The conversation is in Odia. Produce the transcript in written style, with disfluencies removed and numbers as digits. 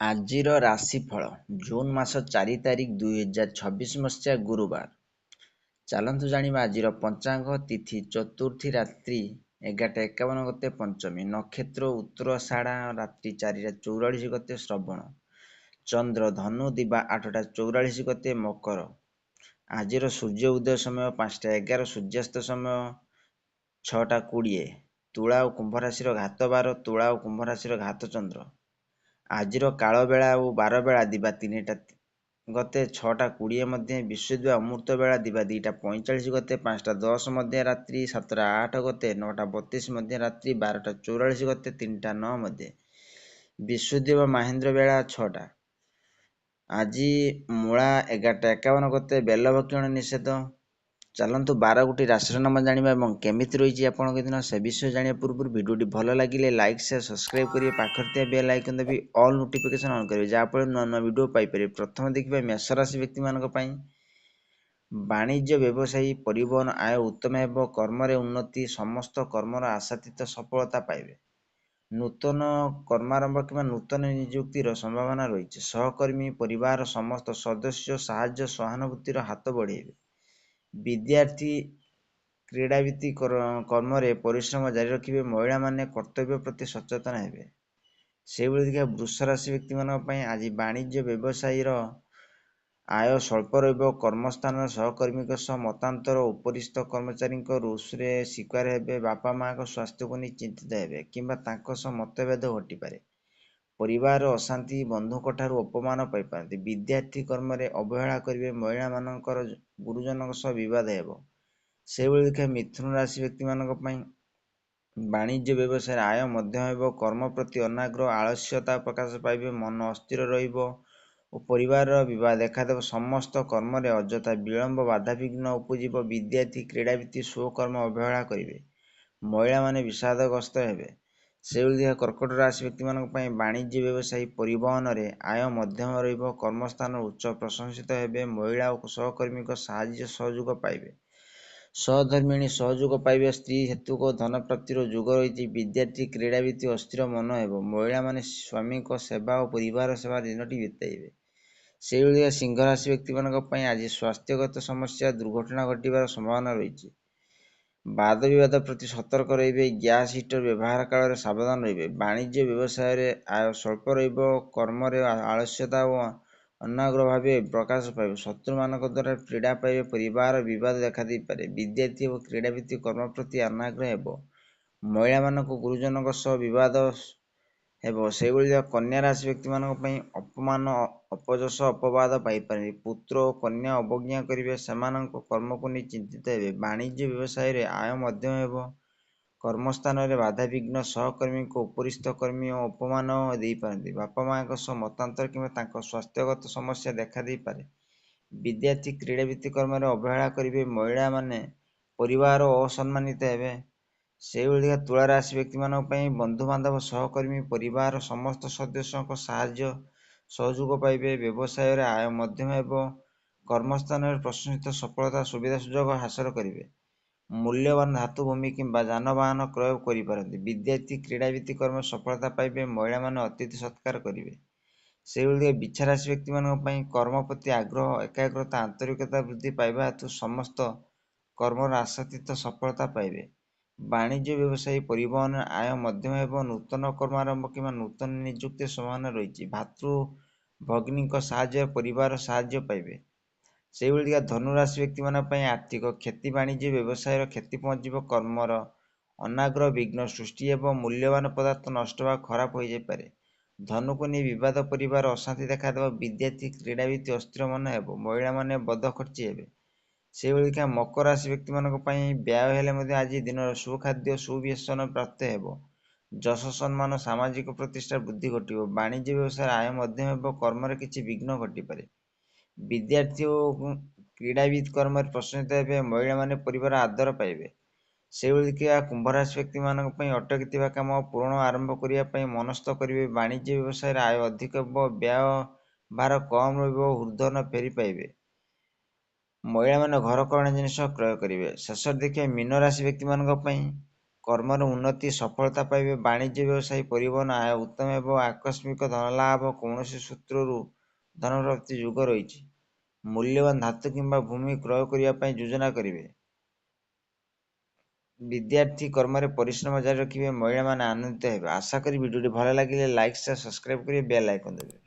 ଆଜିର ରାଶିଫଳ ଜୁନ୍ ମାସ 4 ତାରିଖ 2026 ମସିହା ଗୁରୁବାର। ଚାଲନ୍ତୁ ଜାଣିବା ଆଜିର ପଞ୍ଚାଙ୍ଗ ତିଥି ଚତୁର୍ଥୀ ରାତ୍ରି 11:51 ଗତେ ପଞ୍ଚମୀ, ନକ୍ଷତ୍ର ଉତ୍ତରାଷାଢ଼ ରାତ୍ରି 4:44 ଗତେ ଶ୍ରବଣ, ଚନ୍ଦ୍ର ଧନୁ ଦିବା 8:44 ଗତେ ମକର। ଆଜିର ସୂର୍ଯ୍ୟ ଉଦୟ ସମୟ 5:11, ସୂର୍ଯ୍ୟାସ୍ତ ସମୟ 6:20। ତୁଳା ଓ କୁମ୍ଭ ରାଶିର ଘାତ ବାର, ତୁଳା ଓ କୁମ୍ଭ ରାଶିର ଘାତ ଚନ୍ଦ୍ର। ଆଜିର କାଳବେଳା ଓ ବାରବେଳା ଦିବା 3ଟା ଗତେ 6:20 ମଧ୍ୟ, ବିଶ୍ୱେଦୁଆ ଅମୃତ ବେଳା ଦିବା 2:45 ଗତେ 5:10 ମଧ୍ୟ ରାତ୍ରି, 7:08 ଗତେ 9:32 ମଧ୍ୟ ରାତ୍ରି, 12:44 ଗତେ 3:09 ମଧ୍ୟ, ବିଶ୍ୱେଦୁଆ ମାହେନ୍ଦ୍ର ବେଳା 6ଟା। ଆଜି ମୂଳା 11:51 ଗତେ ବେଲ ଭକ୍ଷଣ ନିଷେଧ। ଚାଲନ୍ତୁ 12ଗୋଟି ରାଶିର ନାମ ଜାଣିବା ଏବଂ କେମିତି ରହିଛି ଆପଣଙ୍କ ଦିନ ସେ ବିଷୟ ଜାଣିବା ପୂର୍ବରୁ ଭିଡ଼ିଓଟି ଭଲ ଲାଗିଲେ ଲାଇକ୍, ସେୟାର, ସବସ୍କ୍ରାଇବ୍ କରିବେ। ପାଖରେ ଥିବା ବେଲ୍ ଆଇକନ୍ ଦାବି ଅଲ୍ ନୋଟିଫିକେସନ୍ ଅନ୍ କରିବେ, ଯାହାଫଳରେ ନୂଆ ନୂଆ ଭିଡ଼ିଓ ପାଇପାରିବେ। ପ୍ରଥମେ ଦେଖିବା ମେଷ ରାଶି ବ୍ୟକ୍ତିମାନଙ୍କ ପାଇଁ। ବାଣିଜ୍ୟ, ବ୍ୟବସାୟୀ, ପରିବହନ, ଆୟ ଉତ୍ତମ ହେବ। କର୍ମରେ ଉନ୍ନତି, ସମସ୍ତ କର୍ମର ଆଶାତୀତ ସଫଳତା ପାଇବେ। ନୂତନ କର୍ମାରମ୍ଭ କିମ୍ବା ନୂତନ ନିଯୁକ୍ତିର ସମ୍ଭାବନା ରହିଛି। ସହକର୍ମୀ, ପରିବାରର ସମସ୍ତ ସଦସ୍ୟ ସାହାଯ୍ୟ ସହାନୁଭୂତିର ହାତ ବଢ଼ାଇବେ। ବିଦ୍ୟାର୍ଥୀ, କ୍ରୀଡ଼ାବିତ କର୍ମରେ ପରିଶ୍ରମ ଜାରି ରଖିବେ। ମହିଳାମାନେ କର୍ତ୍ତବ୍ୟ ପ୍ରତି ସଚେତନ ହେବେ। ସେହିଭଳି ଦେଖିବା ବୃଷ ରାଶି ବ୍ୟକ୍ତିମାନଙ୍କ ପାଇଁ ଆଜି ବାଣିଜ୍ୟ, ବ୍ୟବସାୟୀର ଆୟ ସ୍ୱଳ୍ପ ରହିବ। କର୍ମସ୍ଥାନରେ ସହକର୍ମୀଙ୍କ ସହ ମତାନ୍ତର, ଉପରିସ୍ଥ କର୍ମଚାରୀଙ୍କ ରୋଷରେ ଶିକାର ହେବେ। ବାପା ମାଙ୍କ ସ୍ୱାସ୍ଥ୍ୟକୁ ନେଇ ଚିନ୍ତିତ ହେବେ କିମ୍ବା ତାଙ୍କ ସହ ମତଭେଦ ଘଟିପାରେ। ପରିବାରର ଅଶାନ୍ତି, ବନ୍ଧୁଙ୍କଠାରୁ ଅପମାନ ପାଇପାରନ୍ତି। ବିଦ୍ୟାର୍ଥୀ କର୍ମରେ ଅବହେଳା କରିବେ। ମହିଳାମାନଙ୍କର ଗୁରୁଜନଙ୍କ ସହ ବିବାଦ ହେବ। ସେହିଭଳି ଦେଖିବା ମିଥୁନ ରାଶି ବ୍ୟକ୍ତିମାନଙ୍କ ପାଇଁ ବାଣିଜ୍ୟ, ବ୍ୟବସାୟରେ ଆୟ ମଧ୍ୟମ ହେବ। କର୍ମ ପ୍ରତି ଅନାଗ୍ରହ, ଆଳସ୍ୟତା ପ୍ରକାଶ ପାଇବେ। ମନ ଅସ୍ଥିର ରହିବ ଓ ପରିବାରର ବିବାଦ ଦେଖାଦେବ। ସମସ୍ତ କର୍ମରେ ଅଯଥା ବିଳମ୍ବ, ବାଧାବିଘ୍ନ ଉପୁଜିବ। ବିଦ୍ୟାର୍ଥୀ, କ୍ରୀଡ଼ାବିତ ସ୍ୱକର୍ମ ଅବହେଳା କରିବେ। ମହିଳାମାନେ ବିଷାଦଗ୍ରସ୍ତ ହେବେ। ସେହିଭଳି କର୍କଟ ରାଶି ବ୍ୟକ୍ତିମାନଙ୍କ ପାଇଁ ବାଣିଜ୍ୟ, ବ୍ୟବସାୟୀ, ପରିବହନରେ ଆୟ ମଧ୍ୟମ ରହିବ। କର୍ମସ୍ଥାନରେ ଉଚ୍ଚ ପ୍ରଶଂସିତ ହେବେ। ମହିଳା ଓ ସହକର୍ମୀଙ୍କ ସାହାଯ୍ୟ ସହଯୋଗ ପାଇବେ। ସହଧର୍ମିଣୀ ସହଯୋଗ ପାଇବେ। ସ୍ତ୍ରୀ ହେତୁକ ଧନ ପ୍ରାପ୍ତିର ଯୋଗ ରହିଛି। ବିଦ୍ୟାର୍ଥୀ, କ୍ରୀଡ଼ାବିତ ଅସ୍ଥିର ମନ ହେବ। ମହିଳାମାନେ ସ୍ୱାମୀଙ୍କ ସେବା ଓ ପରିବାର ସେବାରେ ଦିନଟି ବିତାଇବେ। ସେହିଭଳି ସିଂହ ରାଶି ବ୍ୟକ୍ତିମାନଙ୍କ ପାଇଁ ଆଜି ସ୍ୱାସ୍ଥ୍ୟଗତ ସମସ୍ୟା, ଦୁର୍ଘଟଣା ଘଟିବାର ସମ୍ଭାବନା ରହିଛି। ବାଦ ବିବାଦ ପ୍ରତି ସତର୍କ ରହିବେ। ଗ୍ୟାସ୍ ହିଟର ବ୍ୟବହାର କାଳରେ ସାବଧାନ ରହିବେ। ବାଣିଜ୍ୟ, ବ୍ୟବସାୟରେ ଆୟ ସ୍ୱଳ୍ପ ରହିବ। କର୍ମରେ ଆଳସ୍ୟତା ଓ ଅନାଗ୍ରହ ଭାବେ ପ୍ରକାଶ ପାଇବ। ଶତ୍ରୁମାନଙ୍କ ଦ୍ୱାରା ପୀଡ଼ା ପାଇବେ। ପରିବାର ବିବାଦ ଦେଖାଦେଇପାରେ। ବିଦ୍ୟାର୍ଥୀ ଓ କ୍ରୀଡ଼ାବିତ କର୍ମ ପ୍ରତି ଅନାଗ୍ରହ ହେବ। ମହିଳାମାନଙ୍କ ଗୁରୁଜନଙ୍କ ସହ ବିବାଦ ହେବ। ସେହିଭଳି କନ୍ୟା ରାଶି ବ୍ୟକ୍ତିମାନଙ୍କ ପାଇଁ ଅପମାନ, ଅପଯଶ, ଅପବାଦ ପାଇପାରନ୍ତି। ପୁତ୍ର ଓ କନ୍ୟା ଅବଜ୍ଞା କରିବେ। ସେମାନଙ୍କ କର୍ମକୁ ନେଇ ଚିନ୍ତିତ ହେବେ। ବାଣିଜ୍ୟ, ବ୍ୟବସାୟରେ ଆୟ ମଧ୍ୟମ ହେବ। କର୍ମସ୍ଥାନରେ ବାଧାବିଘ୍ନ, ସହକର୍ମୀଙ୍କ ଉପରିସ୍ଥ କର୍ମୀ ଓ ଅପମାନ ଦେଇପାରନ୍ତି। ବାପା ମାଙ୍କ ସହ ମତାନ୍ତର କିମ୍ବା ତାଙ୍କ ସ୍ୱାସ୍ଥ୍ୟଗତ ସମସ୍ୟା ଦେଖାଦେଇପାରେ। ବିଦ୍ୟାର୍ଥୀ, କ୍ରୀଡ଼ାବିତ କର୍ମରେ ଅବହେଳା କରିବେ। ମହିଳାମାନେ ପରିବାର ଅସମ୍ମାନିତ ହେବେ। ସେହିଭଳି ତୁଳା ରାଶି ବ୍ୟକ୍ତିମାନଙ୍କ ପାଇଁ ବନ୍ଧୁବାନ୍ଧବ, ସହକର୍ମୀ, ପରିବାର ସମସ୍ତ ସଦସ୍ୟଙ୍କ ସାହାଯ୍ୟ ସହଯୋଗ ପାଇବେ। ବ୍ୟବସାୟରେ ଆୟ ମଧ୍ୟମ ହେବ। କର୍ମସ୍ଥାନରେ ପ୍ରଶଂସିତ ସଫଳତା, ସୁବିଧା ସୁଯୋଗ ହାସଲ କରିବେ। ମୂଲ୍ୟବାନ ଧାତୁ, ଭୂମି କିମ୍ବା ଯାନବାହନ କ୍ରୟ କରିପାରନ୍ତି। ବିଦ୍ୟାର୍ଥୀ, କ୍ରୀଡ଼ାବିତ କର୍ମରେ ସଫଳତା ପାଇବେ। ମହିଳାମାନେ ଅତିଥି ସତ୍କାର କରିବେ। ସେହିଭଳି ବିଛା ରାଶି ବ୍ୟକ୍ତିମାନଙ୍କ ପାଇଁ କର୍ମ ପ୍ରତି ଆଗ୍ରହ, ଏକାଗ୍ରତା, ଆନ୍ତରିକତା ବୃଦ୍ଧି ପାଇବା ହେତୁ ସମସ୍ତ କର୍ମର ଆଶାତୀତ ସଫଳତା ପାଇବେ। ବାଣିଜ୍ୟ, ବ୍ୟବସାୟୀ, ପରିବହନରେ ଆୟ ମଧ୍ୟମ ହେବ। ନୂତନ କର୍ମାରମ୍ଭ କିମ୍ବା ନୂତନ ନିଯୁକ୍ତିର ସମ୍ଭାବନା ରହିଛି। ଭାତୃ ଭଗ୍ନୀଙ୍କ ସାହାଯ୍ୟରେ ପରିବାର ସାହାଯ୍ୟ ପାଇବେ। ସେହିଭଳି ଧନୁରାଶି ବ୍ୟକ୍ତିମାନଙ୍କ ପାଇଁ ଆର୍ଥିକ କ୍ଷତି, ବାଣିଜ୍ୟ, ବ୍ୟବସାୟର କ୍ଷତି ପହଞ୍ଚିବ। କର୍ମର ଅନାଗ୍ରହ, ବିଘ୍ନ ସୃଷ୍ଟି ହେବ। ମୂଲ୍ୟବାନ ପଦାର୍ଥ ନଷ୍ଟ ବା ଖରାପ ହୋଇଯାଇପାରେ। ଧନକୁ ନେଇ ବିବାଦ, ପରିବାର ଅଶାନ୍ତି ଦେଖାଦେବ। ବିଦ୍ୟାର୍ଥୀ, କ୍ରୀଡ଼ାବିତ ଅସ୍ଥିର ମନ ହେବ। ମହିଳାମାନେ ବଦ ଖର୍ଚ୍ଚୀ ହେବେ। ସେହିଭଳି ମକର ରାଶି ବ୍ୟକ୍ତିମାନଙ୍କ ପାଇଁ ବ୍ୟୟ ହେଲେ ମଧ୍ୟ ଆଜି ଦିନର ସୁଖାଦ୍ୟ, ସୁବ୍ୟସନ ପ୍ରାପ୍ତ ହେବ। ଯଶ, ସମ୍ମାନ, ସାମାଜିକ ପ୍ରତିଷ୍ଠା ବୃଦ୍ଧି ଘଟିବ। ବାଣିଜ୍ୟ, ବ୍ୟବସାୟରେ ଆୟ ମଧ୍ୟମ ହେବ। କର୍ମରେ କିଛି ବିଘ୍ନ ଘଟିପାରେ। ବିଦ୍ୟାର୍ଥୀ ଓ କ୍ରୀଡ଼ାବିତ କର୍ମରେ ପ୍ରଶଂସିତ ହେବେ। ମହିଳାମାନେ ପରିବାର ଆଦର ପାଇବେ। ସେହିଭଳି କୁମ୍ଭରାଶି ବ୍ୟକ୍ତିମାନଙ୍କ ପାଇଁ ଅଟକିଥିବା କାମ ପୂରଣ ଆରମ୍ଭ କରିବା ପାଇଁ ମନସ୍ଥ କରିବେ। ବାଣିଜ୍ୟ, ବ୍ୟବସାୟରେ ଆୟ ଅଧିକ ହେବ। ବ୍ୟୟ ଭାର କମ୍ ରହିବ। ଊର୍ଦ୍ଧ୍ୱ ଫେରି ପାଇବେ। ମହିଳାମାନେ ଘରକରଣା ଜିନିଷ କ୍ରୟ କରିବେ। ଶେଷରେ ଦେଖିବା ମୀନ ରାଶି ବ୍ୟକ୍ତିମାନଙ୍କ ପାଇଁ କର୍ମର ଉନ୍ନତି, ସଫଳତା ପାଇବେ। ବାଣିଜ୍ୟ, ବ୍ୟବସାୟ, ପରିବହନ, ଆୟ ଉତ୍ତମ ଏବଂ ଆକସ୍ମିକ ଧନଲାଭ, କୌଣସି ସୂତ୍ରରୁ ଧନପ୍ରାପ୍ତି ଯୋଗ ରହିଛି। ମୂଲ୍ୟବାନ ଧାତୁ କିମ୍ବା ଭୂମି କ୍ରୟ କରିବା ପାଇଁ ଯୋଜନା କରିବେ। ବିଦ୍ୟାର୍ଥୀ କର୍ମରେ ପରିଶ୍ରମ ଜାରି ରଖିବେ। ମହିଳାମାନେ ଆନନ୍ଦିତ ହେବେ। ଆଶା କରି ଭିଡ଼ିଓଟି ଭଲ ଲାଗିଲେ ଲାଇକ୍, ସେୟାର, ସବସ୍କ୍ରାଇବ୍ କରିବେ, ବେଲ୍ ଆଇକନ୍ ଦେବେ।